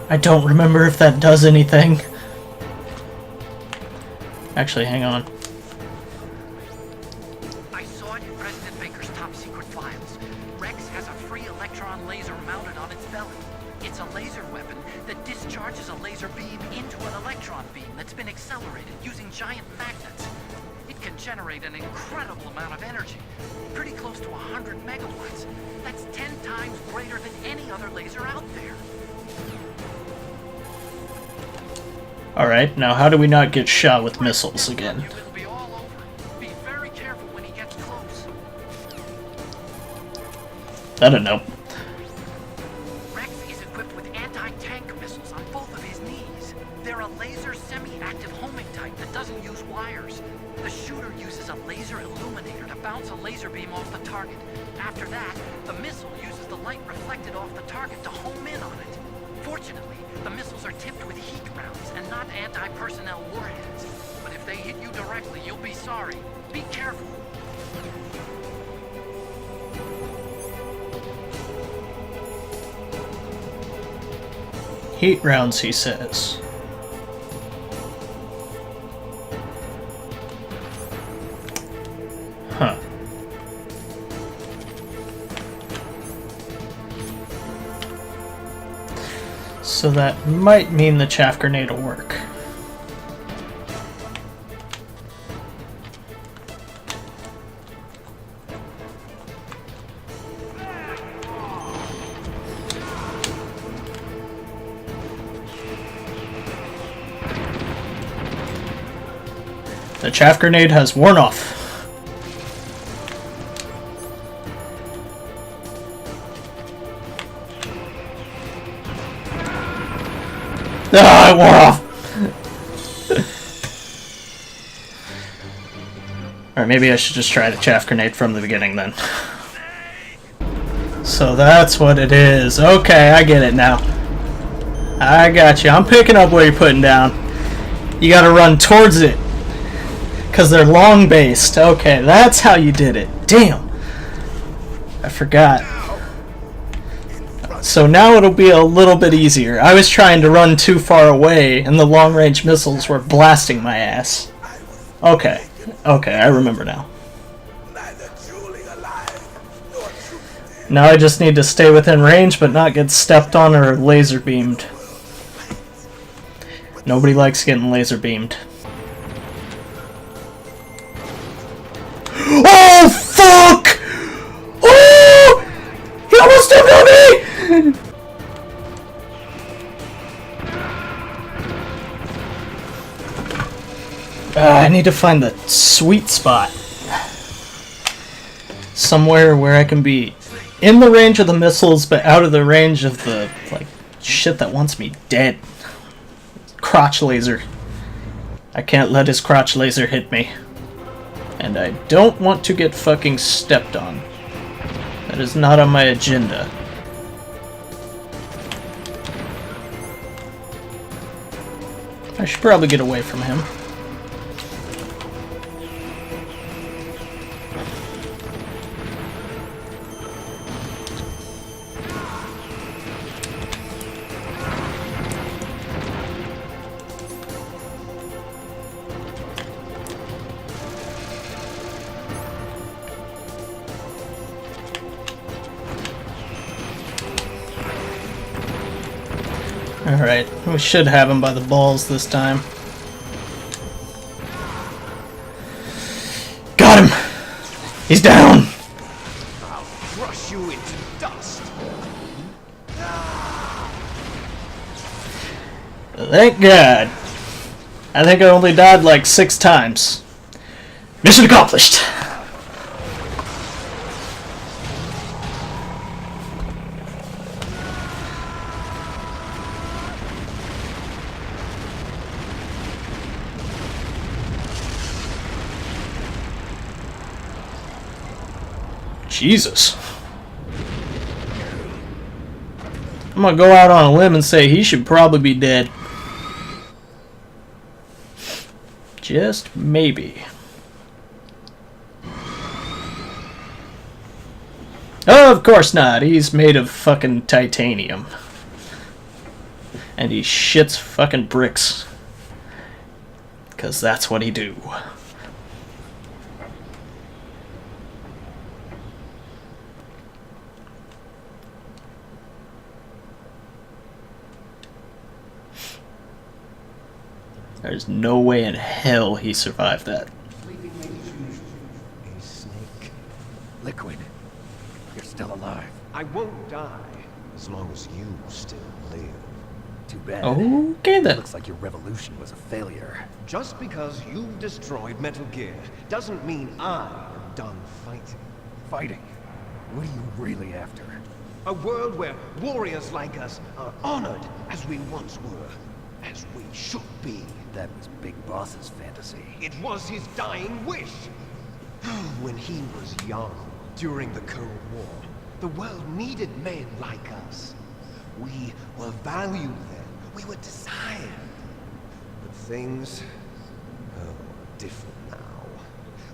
I don't remember if that does anything. Actually, hang on. I saw it in President Baker's top secret files. Rex has a free electron laser mounted on its belly. It's a laser weapon that discharges a laser beam into an electron beam that's been accelerated using giant magnets. It can generate an incredible amount of energy, pretty close to 100 megawatts. That's 10 times greater than any other laser out there. Alright, now how do we not get shot with missiles again? It'll be all over. Be very careful when he gets close. I don't know. Rex is equipped with anti-tank missiles on both of his knees. They're a laser semi-active homing type that doesn't use wires. The shooter uses a laser illuminator to bounce a laser beam off the target. After that, the missile uses the light reflected off the target to home in on it. Fortunately, the missiles are tipped with heat rounds and not anti-personnel warheads. But if they hit you directly, you'll be sorry. Be careful. Heat rounds, he says. Huh. So that might mean the chaff grenade will work. The chaff grenade has worn off. Ah, it wore off! Or maybe I should just try the chaff grenade from the beginning then. So that's what it is. Okay, I get it now. I got you. I'm picking up what you're putting down. You gotta run towards it. Because they're long-based. Okay, that's how you did it. Damn! I forgot. So now it'll be a little bit easier. I was trying to run too far away, and the long-range missiles were blasting my ass. Okay. Okay, I remember now. Now I just need to stay within range, but not get stepped on or laser beamed. Nobody likes getting laser beamed. Oh, fuck! Oh! He almost stepped on me! I need to find the sweet spot. Somewhere where I can be in the range of the missiles, but out of the range of the, like, shit that wants me dead. Crotch laser. I can't let his crotch laser hit me. And I don't want to get fucking stepped on. That is not on my agenda. I should probably get away from him. Alright, we should have him by the balls this time. Got him! He's down! I'll crush you into dust. Thank God. I think I only died like 6 times. Mission accomplished! Jesus. I'm gonna go out on a limb and say he should probably be dead. Just maybe. Oh, of course not. He's made of fucking titanium. And he shits fucking bricks. Because that's what he do. There's no way in hell he survived that. A snake. Liquid, you're still alive. I won't die as long as you still live. Too bad. Okay then. Looks like your revolution was a failure. Just because you've destroyed Metal Gear doesn't mean I am done fighting. Fighting? What are you really after? A world where warriors like us are honored as we once were, as we should be. That was Big Boss's fantasy. It was his dying wish. When he was young, during the Cold War, the world needed men like us. We were valued then. We were desired. But things are different now.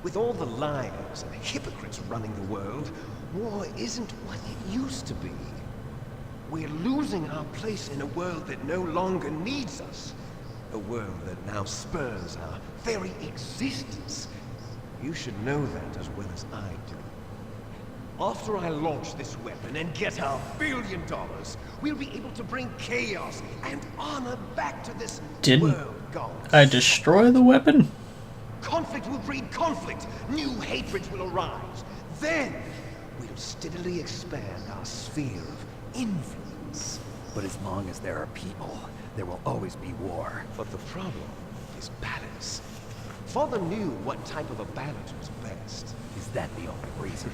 With all the liars and hypocrites running the world, war isn't what it used to be. We're losing our place in a world that no longer needs us. A world that now spurs our very existence. You should know that as well as I do. After I launch this weapon and get our $1 billion, we'll be able to bring chaos and honor back to this world gone. I destroy the weapon? Conflict will breed conflict. New hatreds will arise. Then, we'll steadily expand our sphere of influence. But as long as there are people, there will always be war. But the problem is balance. Father knew what type of a balance was best. Is that the only reason?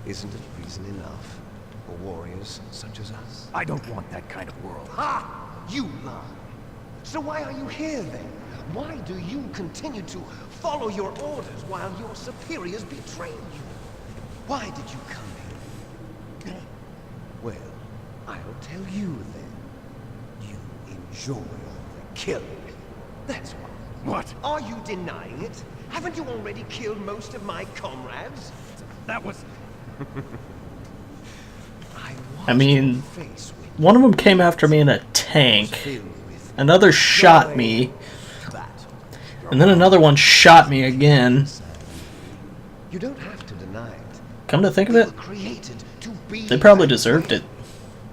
Isn't it reason enough for warriors such as us? I don't want that kind of world. Ha! You lie. So why are you here then? Why do you continue to follow your orders while your superiors betray you? Why did you come here? Well, I'll tell you then. You enjoy the killing. That's why. What? Are you denying it? Haven't you already killed most of my comrades? That was... I mean, one of them came after me in a tank, another shot me, and then another one shot me again. You don't have to deny it. Come to think of it, Created to be they probably deserved it.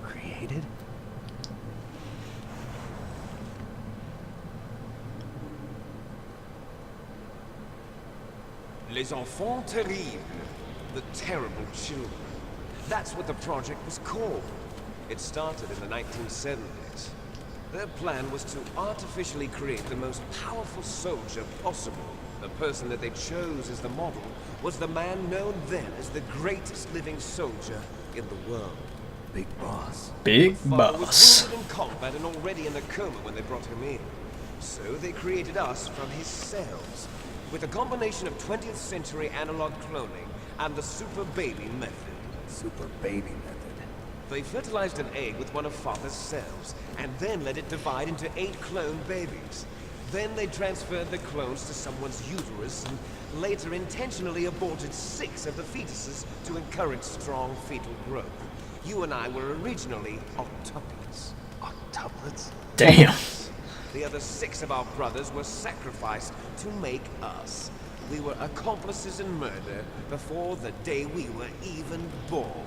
created? Les enfants terribles. The terrible children. That's what the project was called. It started in the 1970s. Their plan was to artificially create the most powerful soldier possible. The person that they chose as the model was the man known then as the greatest living soldier in the world. Big Boss. Big Father was Boss. wounded in combat and already in a coma when they brought him in. So they created us from his cells, with a combination of 20th century analog cloning and the super baby method. Super baby method. They fertilized an egg with one of Father's cells, and then let it divide into 8 clone babies. Then they transferred the clones to someone's uterus, and later intentionally aborted 6 of the fetuses to encourage strong fetal growth. You and I were originally octuplets. Octuplets? Damn. The other 6 of our brothers were sacrificed to make us. We were accomplices in murder before the day we were even born.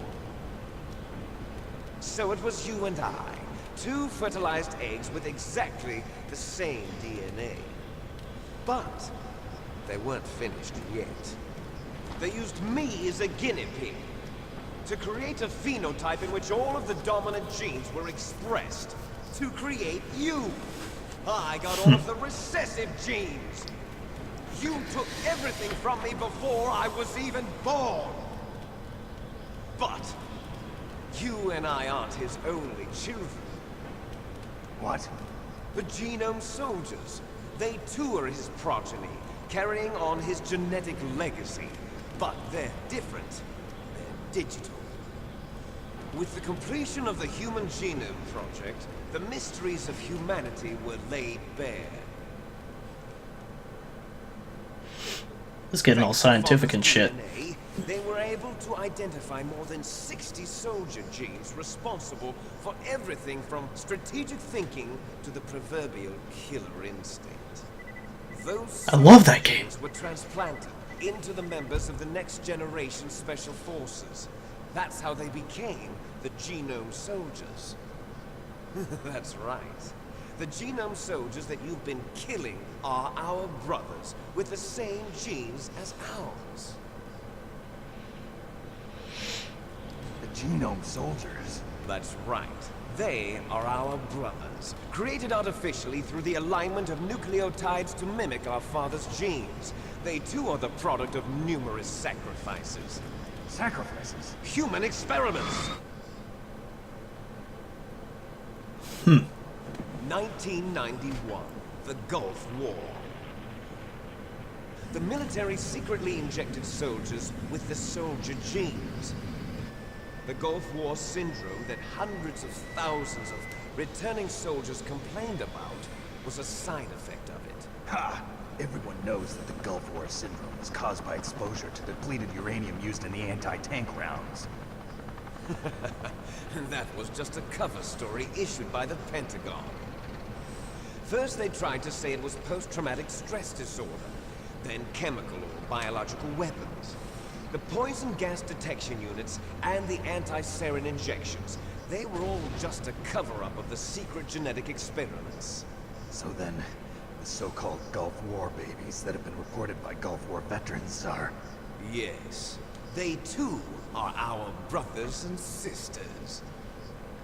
So it was you and I, 2 fertilized eggs with exactly the same DNA. But they weren't finished yet. They used me as a guinea pig to create a phenotype in which all of the dominant genes were expressed. To create you. I got all of the recessive genes. You took everything from me before I was even born. But you and I aren't his only children. What? The genome soldiers. They too are his progeny, carrying on his genetic legacy. But they're different. They're digital. With the completion of the Human Genome Project, the mysteries of humanity were laid bare. It's getting all scientific and shit. They were able to identify more than 60 soldier genes responsible for everything from strategic thinking to the proverbial killer instinct. Those I love that game. genes were transplanted into the members of the next generation special forces. That's how they became the genome soldiers. That's right. The genome soldiers that you've been killing are our brothers with the same genes as ours. The genome soldiers. That's right. They are our brothers, created artificially through the alignment of nucleotides to mimic our father's genes. They too are the product of numerous sacrifices. Sacrifices? Human experiments! 1991, the Gulf War. The military secretly injected soldiers with the soldier genes. The Gulf War syndrome that hundreds of thousands of returning soldiers complained about was a side effect of it. Ha! Everyone knows that the Gulf War syndrome was caused by exposure to depleted uranium used in the anti-tank rounds. That was just a cover story issued by the Pentagon. First they tried to say it was post-traumatic stress disorder, then chemical or biological weapons. The poison gas detection units and the anti-sarin injections, they were all just a cover-up of the secret genetic experiments. So then, the so-called Gulf War babies that have been reported by Gulf War veterans are... Yes, they too are our brothers and sisters.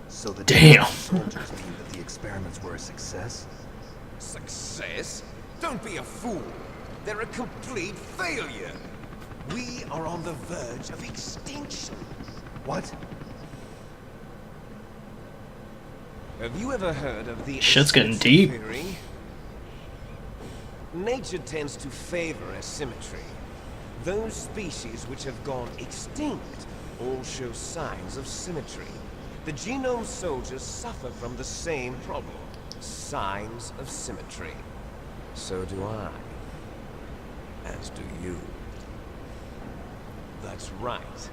So the Damn. soldiers mean that the experiments were a success? Success? Don't be a fool. They're a complete failure. We are on the verge of extinction. What? Have you ever heard of the Shit's getting extinction deep. theory? Nature tends to favor asymmetry. Those species which have gone extinct all show signs of symmetry. The genome soldiers suffer from the same problem. Signs of symmetry. So do I. As do you. That's right.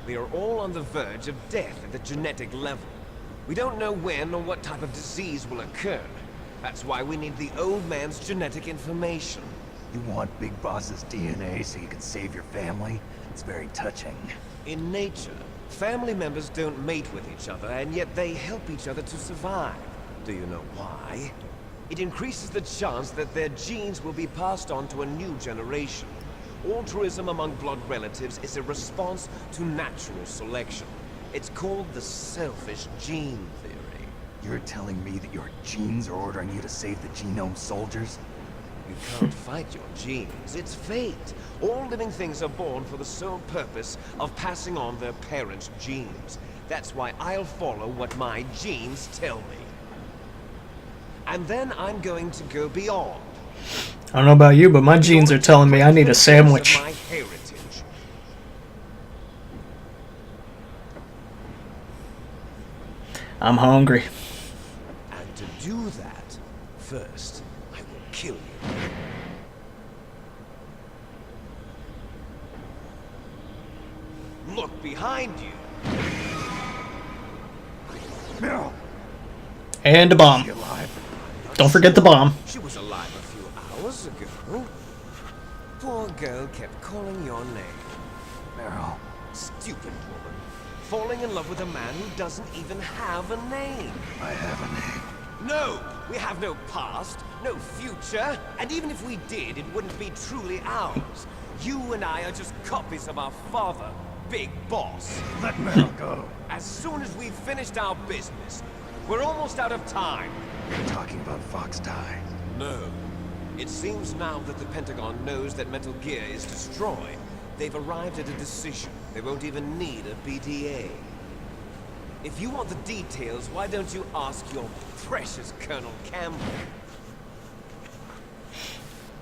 We are all on the verge of death at the genetic level. We don't know when or what type of disease will occur. That's why we need the old man's genetic information. You want Big Boss's DNA so you can save your family? It's very touching. In nature, family members don't mate with each other, and yet they help each other to survive. Do you know why? It increases the chance that their genes will be passed on to a new generation. Altruism among blood relatives is a response to natural selection. It's called the selfish gene theory. You're telling me that your genes are ordering you to save the genome soldiers? You can't fight your genes. It's fate. All living things are born for the sole purpose of passing on their parents' genes. That's why I'll follow what my genes tell me. And then I'm going to go beyond. I don't know about you, but my genes are telling me I need a sandwich. My heritage. I'm hungry. And to do that, first, I will kill you. Look behind you. No! And a bomb. Be alive. Don't forget the bomb. She was alive a few hours ago. Poor girl kept calling your name. Meryl. Stupid woman. Falling in love with a man who doesn't even have a name. I have a name. No! We have no past, no future, and even if we did, it wouldn't be truly ours. You and I are just copies of our father, Big Boss. Let Meryl go. As soon as we've finished our business, we're almost out of time. You're talking about Fox Die. No. It seems now that the Pentagon knows that Metal Gear is destroyed. They've arrived at a decision. They won't even need a BDA. If you want the details, why don't you ask your precious Colonel Campbell?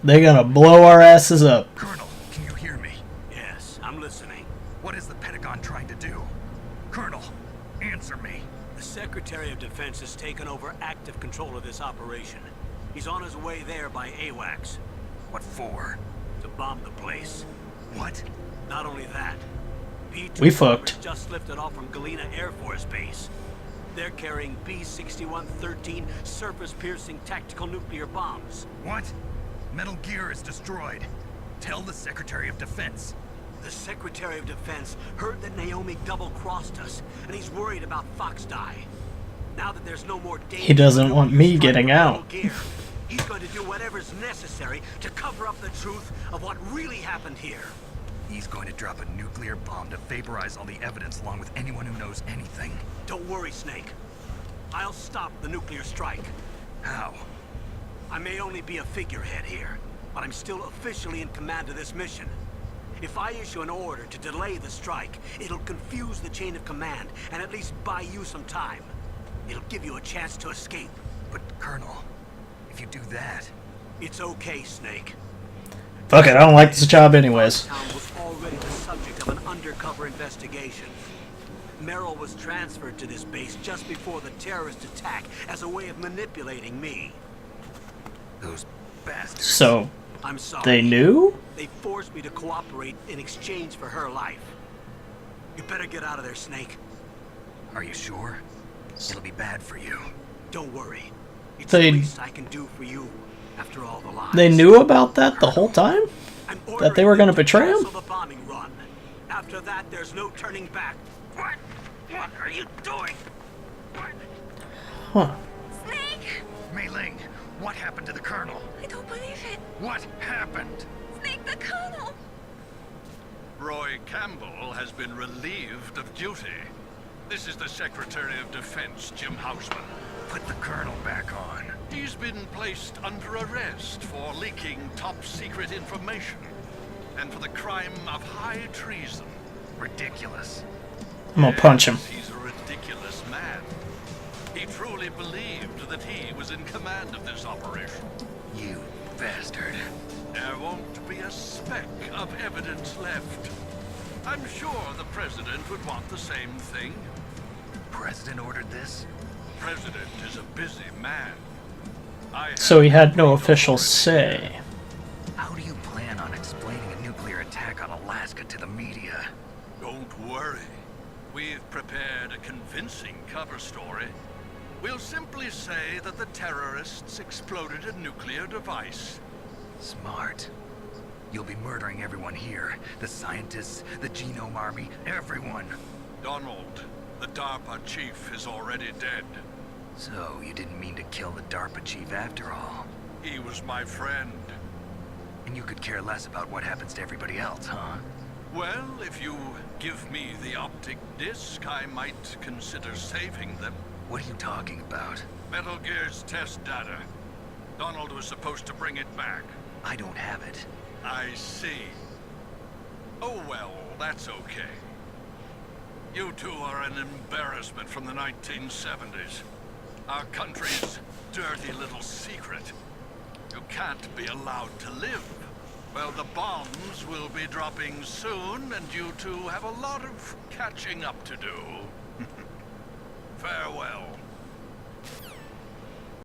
They're gonna blow our asses up. Colonel, can you hear me? Yes, I'm listening. What is the Pentagon trying to do? Colonel, answer me. The Secretary of Defense has taken over active control of this operation. He's on his way there by AWACS. What for? To bomb the place. What? Not only that, P2 We fucked. just lifted off from Galena Air Force Base. They're carrying B-6113 surface-piercing tactical nuclear bombs. What? Metal Gear is destroyed. Tell the Secretary of Defense. The Secretary of Defense heard that Naomi double-crossed us, and he's worried about Fox Die. Now that there's no more danger, He doesn't want me getting out. Gear, he's going to do whatever's necessary to cover up the truth of what really happened here. He's going to drop a nuclear bomb to vaporize all the evidence along with anyone who knows anything. Don't worry, Snake. I'll stop the nuclear strike. How? I may only be a figurehead here, but I'm still officially in command of this mission. If I issue an order to delay the strike, it'll confuse the chain of command and at least buy you some time. It'll give you a chance to escape. But, Colonel, if you do that... It's okay, Snake. Fuck it, I don't like this job anyways. Town was already the subject of an undercover investigation. Merrill was transferred to this base just before the terrorist attack as a way of manipulating me. Those bastards... So, I'm sorry. they knew? They forced me to cooperate in exchange for her life. You better get out of there, Snake. Are you sure? It'll be bad for you. Don't worry. It's They- the least I can do for you after all the lies. They knew about that the whole time? I'm That they were ordering gonna them to betray him? cancel the bombing run. After that, there's no turning back. What? What are you doing? What? Huh. Snake! Mei Ling, what happened to the Colonel? I don't believe it. What happened? Snake the Colonel! Roy Campbell has been relieved of duty. This is the Secretary of Defense, Jim Houseman. Put the Colonel back on. He's been placed under arrest for leaking top-secret information and for the crime of high treason. Ridiculous. I'm gonna punch him. Yes, he's a ridiculous man. He truly believed that he was in command of this operation. You bastard. There won't be a speck of evidence left. I'm sure the President would want the same thing. President ordered this? President is a busy man. I So he have had no complete official authority. say. How do you plan on explaining a nuclear attack on Alaska to the media? Don't worry. We've prepared a convincing cover story. We'll simply say that the terrorists exploded a nuclear device. Smart. You'll be murdering everyone here. The scientists, the Genome Army, everyone. Donald, the DARPA chief, is already dead. So, you didn't mean to kill the DARPA chief after all. He was my friend. And you could care less about what happens to everybody else, huh? Well, if you give me the optic disc, I might consider saving them. What are you talking about? Metal Gear's test data. Donald was supposed to bring it back. I don't have it. I see. Oh well, that's okay. You two are an embarrassment from the 1970s. Our country's dirty little secret. You can't be allowed to live. Well, the bombs will be dropping soon, and you two have a lot of catching up to do. Farewell.